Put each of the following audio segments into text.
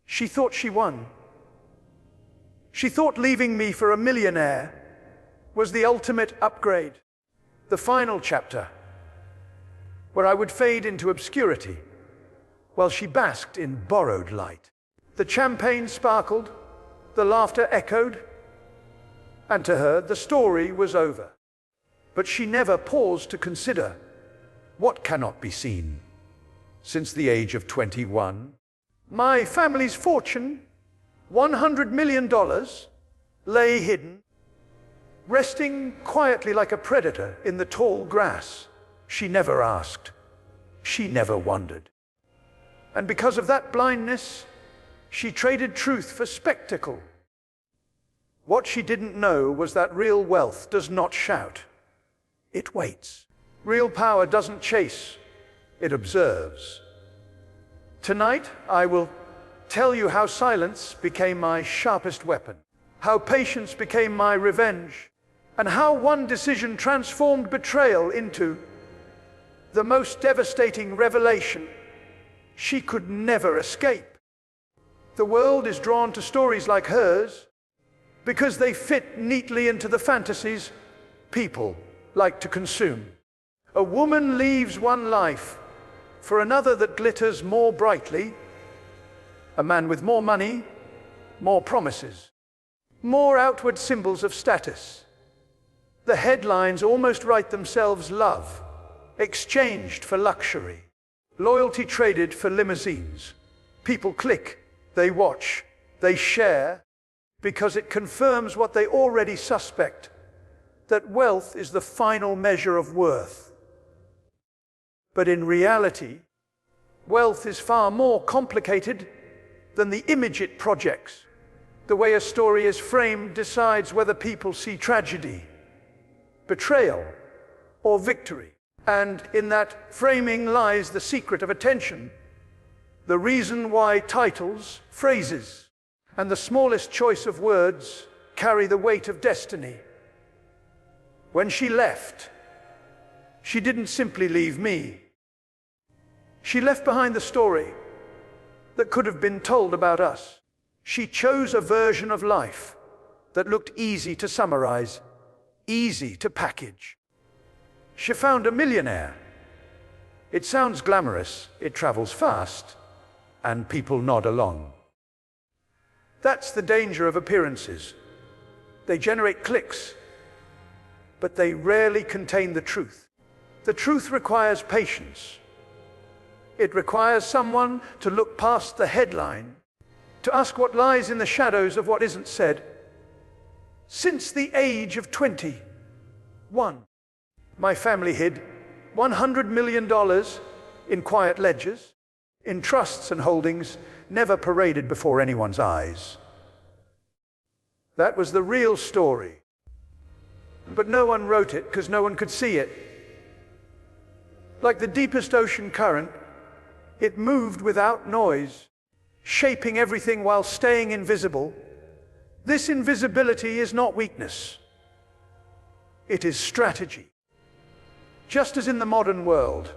She thought she won. She thought leaving me for a millionaire was the ultimate upgrade, the final chapter, where I would fade into obscurity while she basked in borrowed light. The champagne sparkled, the laughter echoed, and to her the story was over. But she never paused to consider what cannot be seen. Since the age of 21, my family's fortune, $100 million, lay hidden, resting quietly like a predator in the tall grass. She never asked. She never wondered. And because of that blindness, she traded truth for spectacle. What she didn't know was that real wealth does not shout. It waits. Real power doesn't chase. It observes. Tonight, I will tell you how silence became my sharpest weapon, how patience became my revenge, and how one decision transformed betrayal into the most devastating revelation she could never escape. The world is drawn to stories like hers because they fit neatly into the fantasies people like to consume. A woman leaves one life for another that glitters more brightly. A man with more money, more promises, more outward symbols of status. The headlines almost write themselves: love exchanged for luxury, loyalty traded for limousines. People click, they watch, they share, because it confirms what they already suspect, that wealth is the final measure of worth. But in reality, wealth is far more complicated than the image it projects. The way a story is framed decides whether people see tragedy, betrayal, or victory. And in that framing lies the secret of attention, the reason why titles, phrases, and the smallest choice of words carry the weight of destiny. When she left, she didn't simply leave me. She left behind the story that could have been told about us. She chose a version of life that looked easy to summarize, easy to package. She found a millionaire. It sounds glamorous, it travels fast, and people nod along. That's the danger of appearances. They generate clicks, but they rarely contain the truth. The truth requires patience. It requires someone to look past the headline, to ask what lies in the shadows of what isn't said. Since the age of 21, my family hid $100 million in quiet ledgers, in trusts and holdings never paraded before anyone's eyes. That was the real story. But no one wrote it because no one could see it. Like the deepest ocean current, it moved without noise, shaping everything while staying invisible. This invisibility is not weakness. It is strategy. Just as in the modern world,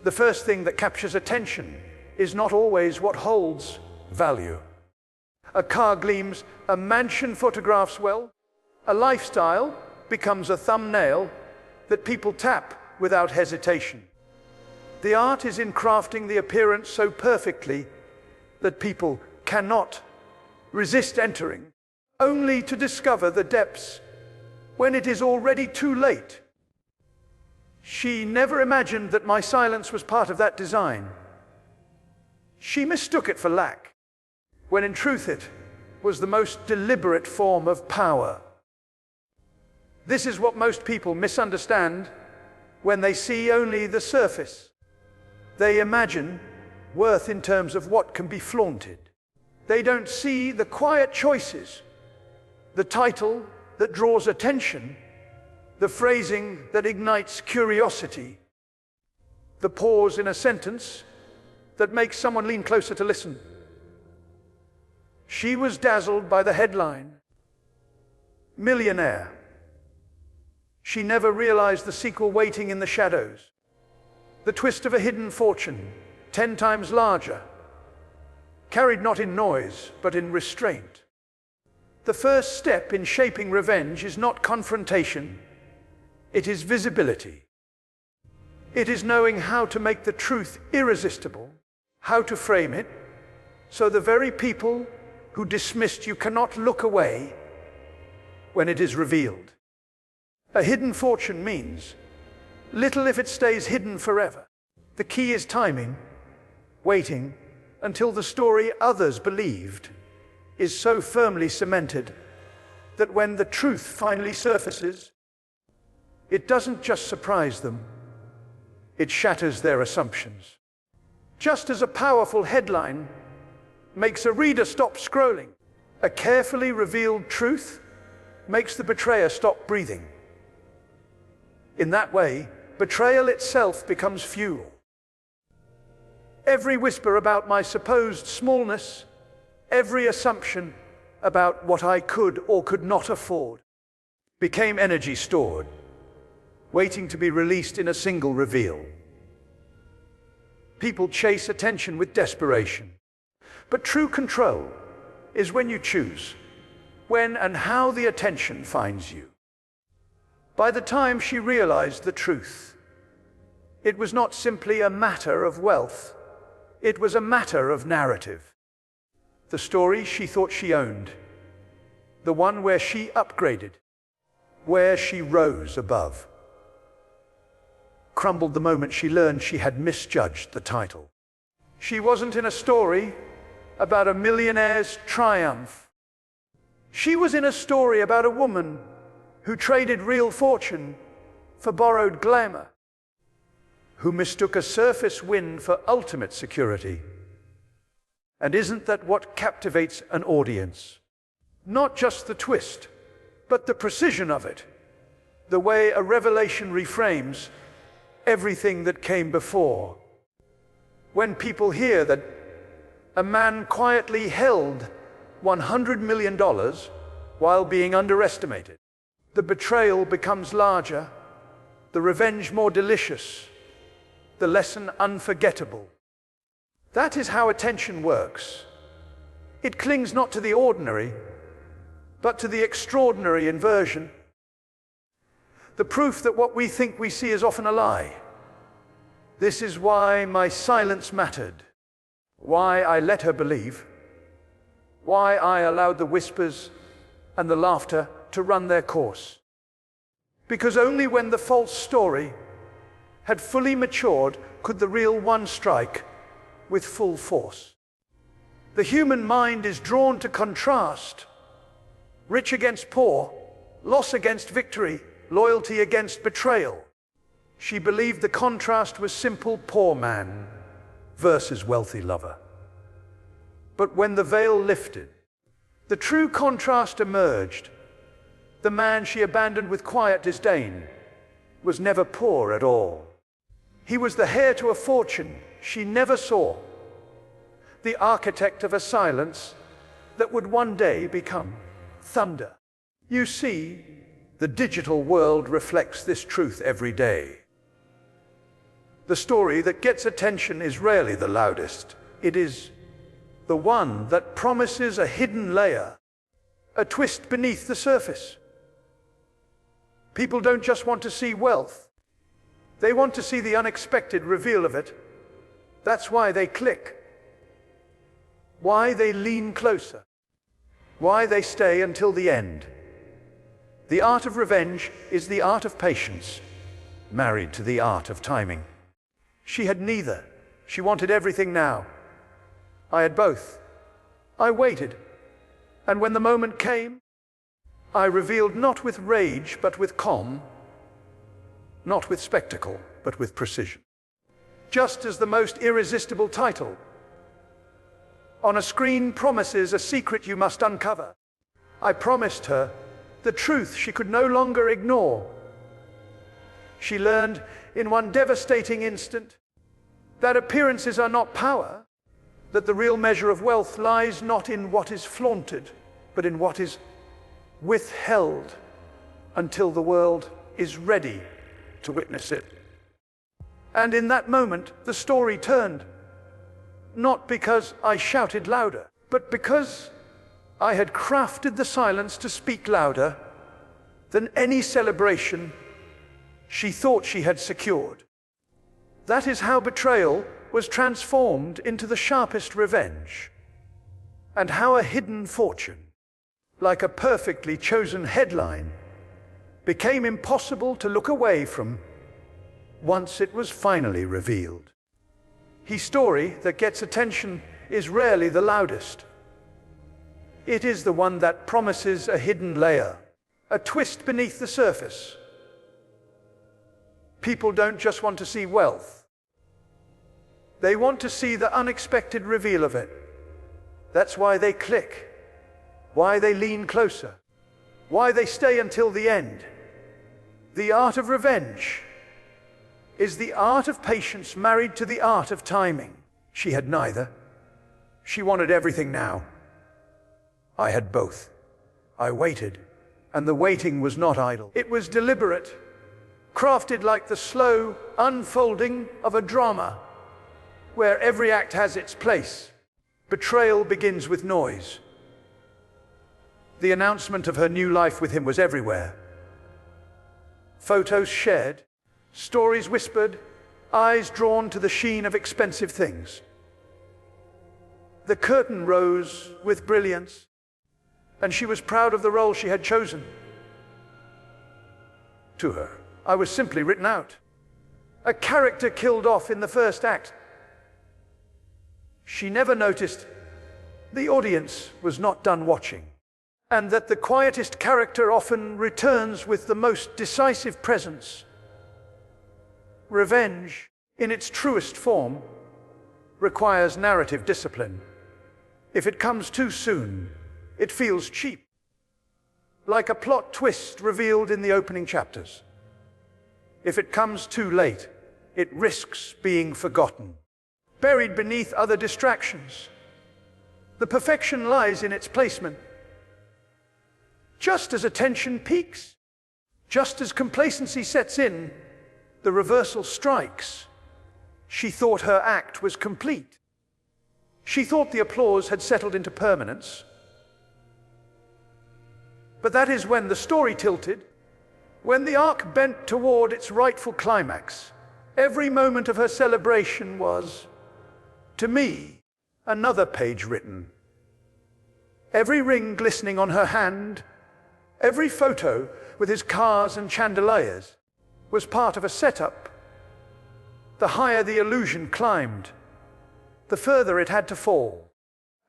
the first thing that captures attention is not always what holds value. A car gleams, a mansion photographs well, a lifestyle becomes a thumbnail that people tap without hesitation. The art is in crafting the appearance so perfectly that people cannot resist entering, only to discover the depths when it is already too late. She never imagined that my silence was part of that design. She mistook it for lack, when in truth it was the most deliberate form of power. This is what most people misunderstand when they see only the surface. They imagine worth in terms of what can be flaunted. They don't see the quiet choices, the title that draws attention, the phrasing that ignites curiosity, the pause in a sentence that makes someone lean closer to listen. She was dazzled by the headline, "Millionaire." She never realized the sequel waiting in the shadows, the twist of a hidden fortune, 10 times larger, carried not in noise, but in restraint. The first step in shaping revenge is not confrontation, it is visibility. It is knowing how to make the truth irresistible, how to frame it, so the very people who dismissed you cannot look away when it is revealed. A hidden fortune means little if it stays hidden forever. The key is timing, waiting until the story others believed is so firmly cemented that when the truth finally surfaces, it doesn't just surprise them, it shatters their assumptions. Just as a powerful headline makes a reader stop scrolling, a carefully revealed truth makes the betrayer stop breathing. In that way, betrayal itself becomes fuel. Every whisper about my supposed smallness, every assumption about what I could or could not afford, became energy stored, waiting to be released in a single reveal. People chase attention with desperation, but true control is when you choose when and how the attention finds you. By the time she realized the truth, it was not simply a matter of wealth, it was a matter of narrative. The story she thought she owned, the one where she upgraded, where she rose above, crumbled the moment she learned she had misjudged the title. She wasn't in a story about a millionaire's triumph. She was in a story about a woman who traded real fortune for borrowed glamour, who mistook a surface win for ultimate security. And isn't that what captivates an audience? Not just the twist, but the precision of it, the way a revelation reframes everything that came before. When people hear that a man quietly held $100 million while being underestimated, the betrayal becomes larger, the revenge more delicious, the lesson unforgettable. That is how attention works. It clings not to the ordinary, but to the extraordinary inversion. The proof that what we think we see is often a lie. This is why my silence mattered, why I let her believe, why I allowed the whispers and the laughter to run their course. Because only when the false story had fully matured could the real one strike with full force. The human mind is drawn to contrast, rich against poor, loss against victory, loyalty against betrayal. She believed the contrast was simple poor man versus wealthy lover. But when the veil lifted, the true contrast emerged. The man she abandoned with quiet disdain was never poor at all. He was the heir to a fortune she never saw, the architect of a silence that would one day become thunder. You see, the digital world reflects this truth every day. The story that gets attention is rarely the loudest. It is the one that promises a hidden layer, a twist beneath the surface. People don't just want to see wealth. They want to see the unexpected reveal of it. That's why they click, why they lean closer, why they stay until the end. The art of revenge is the art of patience, married to the art of timing. She had neither. She wanted everything now. I had both. I waited, and when the moment came, I revealed not with rage but with calm, not with spectacle but with precision. Just as the most irresistible title on a screen promises a secret you must uncover, I promised her the truth she could no longer ignore. She learned in one devastating instant that appearances are not power, that the real measure of wealth lies not in what is flaunted, but in what is withheld until the world is ready to witness it. And in that moment, the story turned. not because I shouted louder, but because I had crafted the silence to speak louder than any celebration she thought she had secured. That is how betrayal was transformed into the sharpest revenge, and how a hidden fortune, like a perfectly chosen headline, became impossible to look away from once it was finally revealed. The story that gets attention is rarely the loudest. It is the one that promises a hidden layer, a twist beneath the surface. People don't just want to see wealth. They want to see the unexpected reveal of it. That's why they click, why they lean closer, why they stay until the end. The art of revenge is the art of patience married to the art of timing. She had neither. She wanted everything now. I had both. I waited, and the waiting was not idle. It was deliberate, crafted like the slow unfolding of a drama, where every act has its place. Betrayal begins with noise. The announcement of her new life with him was everywhere. Photos shared, stories whispered, eyes drawn to the sheen of expensive things. The curtain rose with brilliance, and she was proud of the role she had chosen. To her, I was simply written out, a character killed off in the first act. She never noticed the audience was not done watching, and that the quietest character often returns with the most decisive presence. Revenge, in its truest form, requires narrative discipline. If it comes too soon, it feels cheap, like a plot twist revealed in the opening chapters. If it comes too late, it risks being forgotten, buried beneath other distractions. The perfection lies in its placement. Just as attention peaks, just as complacency sets in, the reversal strikes. She thought her act was complete. She thought the applause had settled into permanence. But that is when the story tilted, when the arc bent toward its rightful climax. Every moment of her celebration was, to me, another page written. Every ring glistening on her hand, every photo with his cars and chandeliers, was part of a setup. The higher the illusion climbed, the further it had to fall.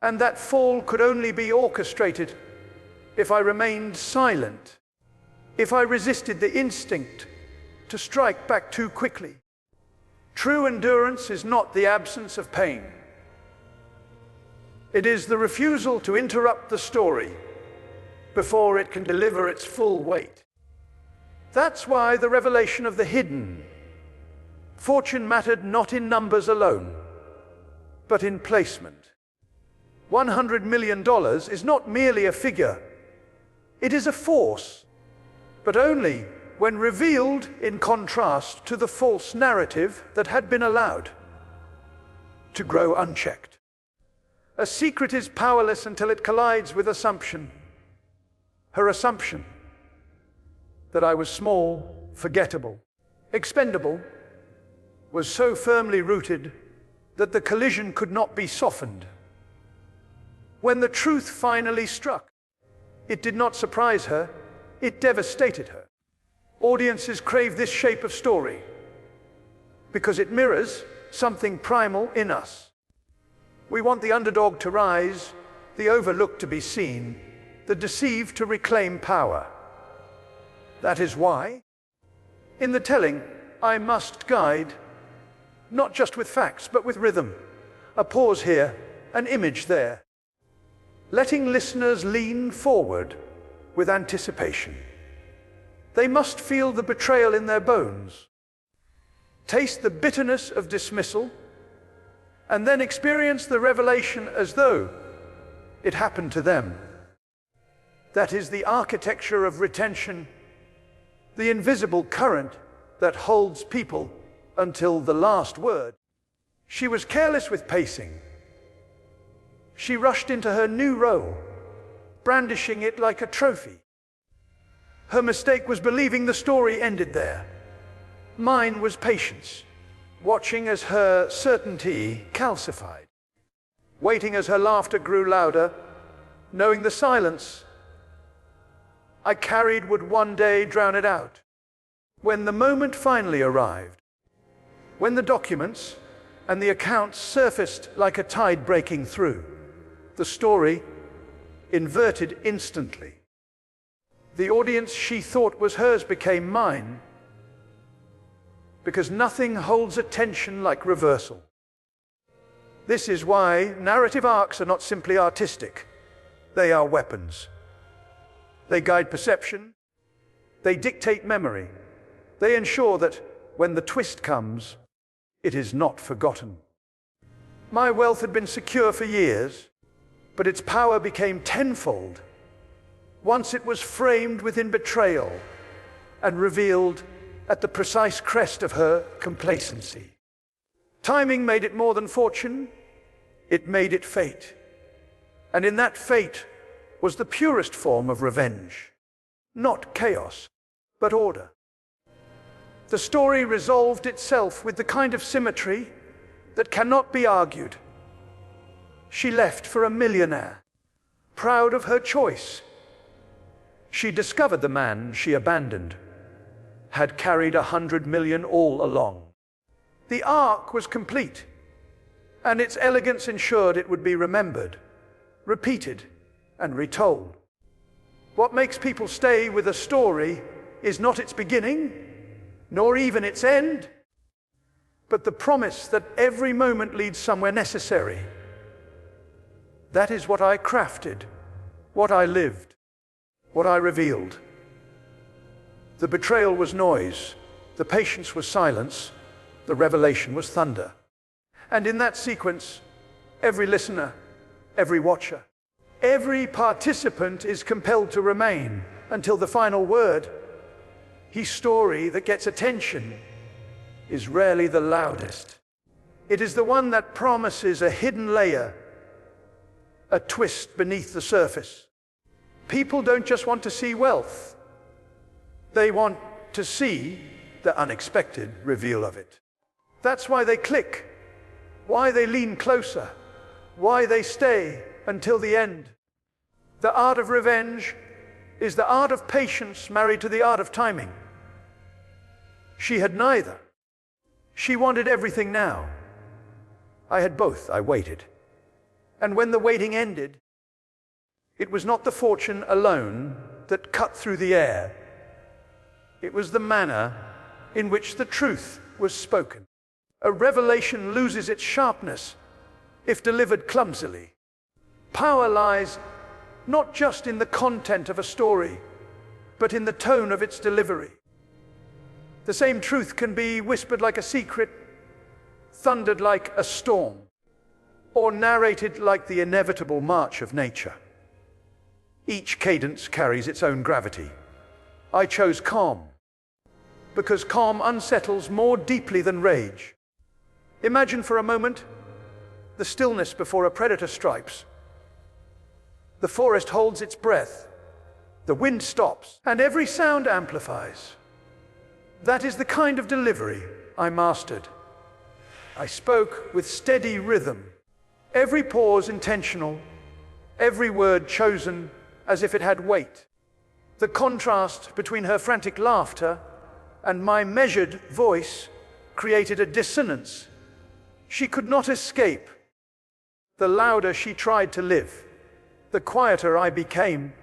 And that fall could only be orchestrated if I remained silent, if I resisted the instinct to strike back too quickly. True endurance is not the absence of pain. It is the refusal to interrupt the story before it can deliver its full weight. That's why the revelation of the hidden fortune mattered not in numbers alone, but in placement. $100 million is not merely a figure. It is a force, but only when revealed in contrast to the false narrative that had been allowed to grow unchecked. A secret is powerless until it collides with assumption. Her assumption that I was small, forgettable, expendable, was so firmly rooted that the collision could not be softened. When the truth finally struck, it did not surprise her, it devastated her. Audiences crave this shape of story because it mirrors something primal in us. We want the underdog to rise, the overlooked to be seen, the deceived to reclaim power. That is why, in the telling, I must guide, not just with facts, but with rhythm. A pause here, an image there. Letting listeners lean forward with anticipation. They must feel the betrayal in their bones, taste the bitterness of dismissal, and then experience the revelation as though it happened to them. That is the architecture of retention, the invisible current that holds people until the last word. She was careless with pacing, She rushed into her new role, brandishing it like a trophy. Her mistake was believing the story ended there. Mine was patience, watching as her certainty calcified, waiting as her laughter grew louder, knowing the silence I carried would one day drown it out. When the moment finally arrived, when the documents and the accounts surfaced like a tide breaking through, the story inverted instantly. The audience she thought was hers became mine, because nothing holds attention like reversal. This is why narrative arcs are not simply artistic. They are weapons. They guide perception. They dictate memory. They ensure that when the twist comes, it is not forgotten. My wealth had been secure for years, but its power became tenfold once it was framed within betrayal and revealed at the precise crest of her complacency. Timing made it more than fortune, it made it fate. And in that fate was the purest form of revenge. Not chaos, but order. The story resolved itself with the kind of symmetry that cannot be argued. She left for a millionaire, proud of her choice. She discovered the man she abandoned had carried 100 million all along. The arc was complete, and its elegance ensured it would be remembered, repeated, and retold. What makes people stay with a story is not its beginning, nor even its end, but the promise that every moment leads somewhere necessary. That is what I crafted, what I lived, what I revealed. The betrayal was noise, the patience was silence, the revelation was thunder. And in that sequence, every listener, every watcher, every participant is compelled to remain until the final word. His story that gets attention is rarely the loudest. It is the one that promises a hidden layer, a twist beneath the surface. People don't just want to see wealth. They want to see the unexpected reveal of it. That's why they click, why they lean closer, why they stay until the end. The art of revenge is the art of patience married to the art of timing. She had neither. She wanted everything now. I had both. I waited. And when the waiting ended, it was not the fortune alone that cut through the air. It was the manner in which the truth was spoken. A revelation loses its sharpness if delivered clumsily. Power lies not just in the content of a story, but in the tone of its delivery. The same truth can be whispered like a secret, thundered like a storm, or narrated like the inevitable march of nature. Each cadence carries its own gravity. I chose calm, because calm unsettles more deeply than rage. Imagine for a moment the stillness before a predator strikes. The forest holds its breath, the wind stops, and every sound amplifies. That is the kind of delivery I mastered. I spoke with steady rhythm, every pause intentional, every word chosen as if it had weight. The contrast between her frantic laughter and my measured voice created a dissonance she could not escape. The louder she tried to live, the quieter I became,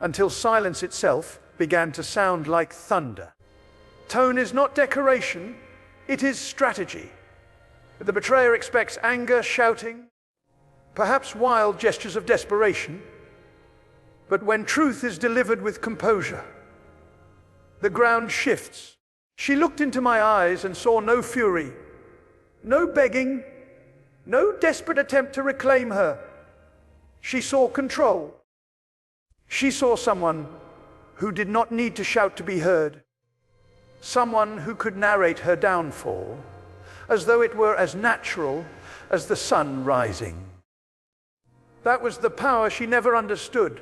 until silence itself began to sound like thunder. Tone is not decoration, it is strategy. The betrayer expects anger, shouting, perhaps wild gestures of desperation. But when truth is delivered with composure, the ground shifts. She looked into my eyes and saw no fury, no begging, no desperate attempt to reclaim her. She saw control. She saw someone who did not need to shout to be heard. Someone who could narrate her downfall as though it were as natural as the sun rising. That was the power she never understood.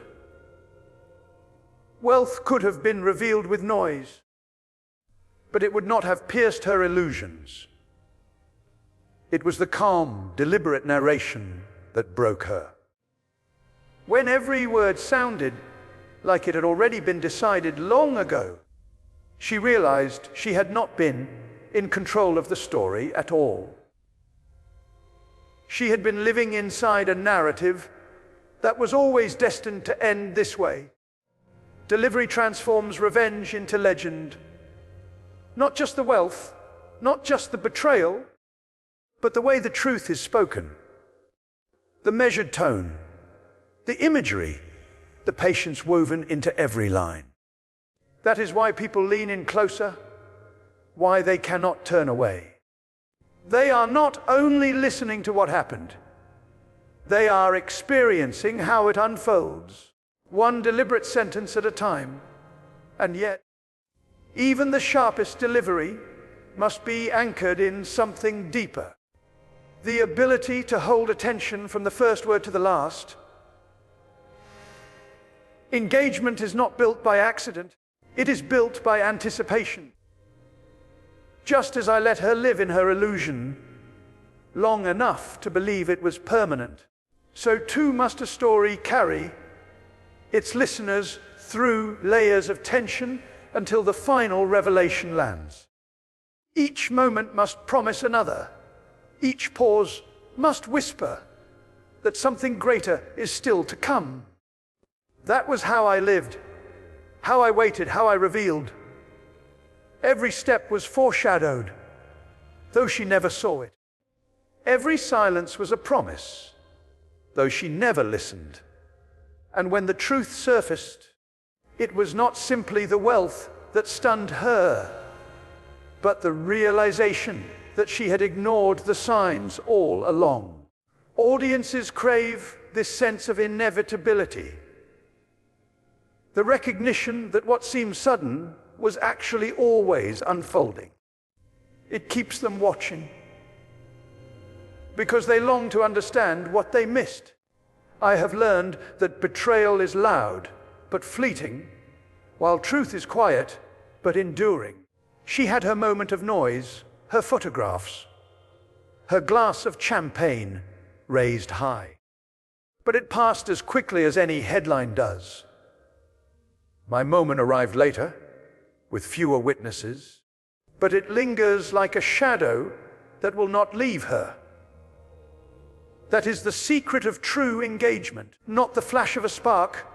Wealth could have been revealed with noise, but it would not have pierced her illusions. It was the calm, deliberate narration that broke her. When every word sounded like it had already been decided long ago, she realized she had not been in control of the story at all. She had been living inside a narrative that was always destined to end this way. Delivery transforms revenge into legend. Not just the wealth, not just the betrayal, but the way the truth is spoken. The measured tone, the imagery, the patience woven into every line. That is why people lean in closer, why they cannot turn away. They are not only listening to what happened, they are experiencing how it unfolds, one deliberate sentence at a time. And yet, even the sharpest delivery must be anchored in something deeper. The ability to hold attention from the first word to the last. Engagement is not built by accident, it is built by anticipation. Just as I let her live in her illusion long enough to believe it was permanent, so too must a story carry its listeners through layers of tension until the final revelation lands. Each moment must promise another. Each pause must whisper that something greater is still to come. That was how I lived, how I waited, how I revealed. Every step was foreshadowed, though she never saw it. Every silence was a promise, though she never listened. And when the truth surfaced, it was not simply the wealth that stunned her, but the realization that she had ignored the signs all along. Audiences crave this sense of inevitability. The recognition that what seems sudden was actually always unfolding. It keeps them watching, because they long to understand what they missed. I have learned that betrayal is loud but fleeting, while truth is quiet but enduring. She had her moment of noise, her photographs, her glass of champagne raised high. But it passed as quickly as any headline does. My moment arrived later, with fewer witnesses, but it lingers like a shadow that will not leave her. That is the secret of true engagement, not the flash of a spark,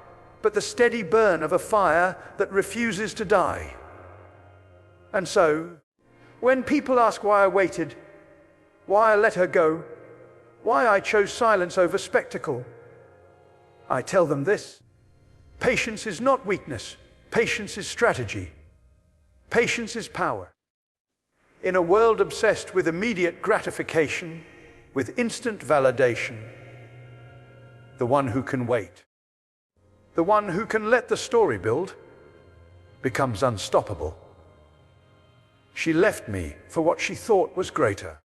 but the steady burn of a fire that refuses to die. And so, when people ask why I waited, why I let her go, why I chose silence over spectacle, I tell them this: patience is not weakness, patience is strategy. Patience is power. In a world obsessed with immediate gratification, with instant validation, the one who can wait, the one who can let the story build, becomes unstoppable. She left me for what she thought was greater.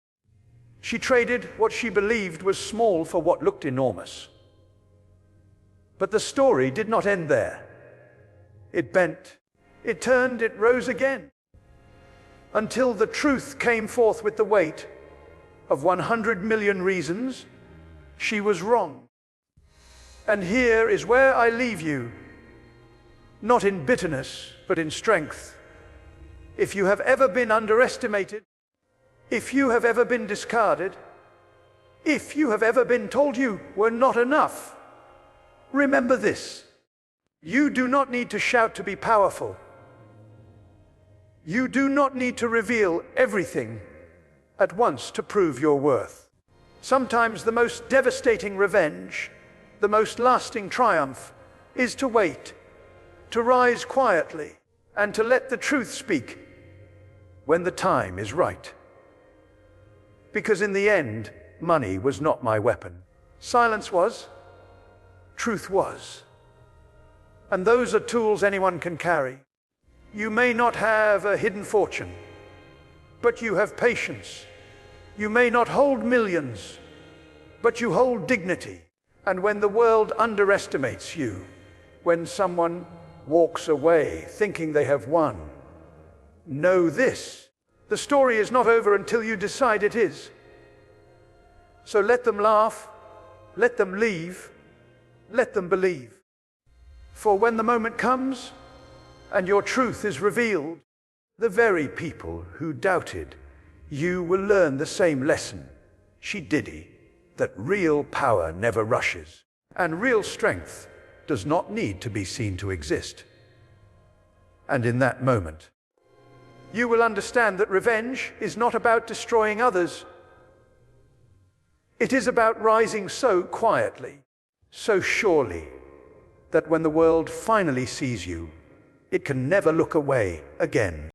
She traded what she believed was small for what looked enormous. But the story did not end there. It bent, it turned, it rose again, until the truth came forth with the weight of 100 million reasons she was wrong. And here is where I leave you, not in bitterness, but in strength. If you have ever been underestimated, if you have ever been discarded, if you have ever been told you were not enough, remember this: you do not need to shout to be powerful. You do not need to reveal everything at once to prove your worth. Sometimes the most devastating revenge, the most lasting triumph, is to wait, to rise quietly, and to let the truth speak when the time is right. Because in the end, money was not my weapon. Silence was, truth was. And those are tools anyone can carry. You may not have a hidden fortune, but you have patience. You may not hold millions, but you hold dignity. And when the world underestimates you, when someone walks away thinking they have won, know this: the story is not over until you decide it is. So let them laugh, let them leave, let them believe. For when the moment comes and your truth is revealed, the very people who doubted you will learn the same lesson she did, that real power never rushes, and real strength does not need to be seen to exist. And in that moment, you will understand that revenge is not about destroying others. It is about rising so quietly, so surely, that when the world finally sees you, it can never look away again.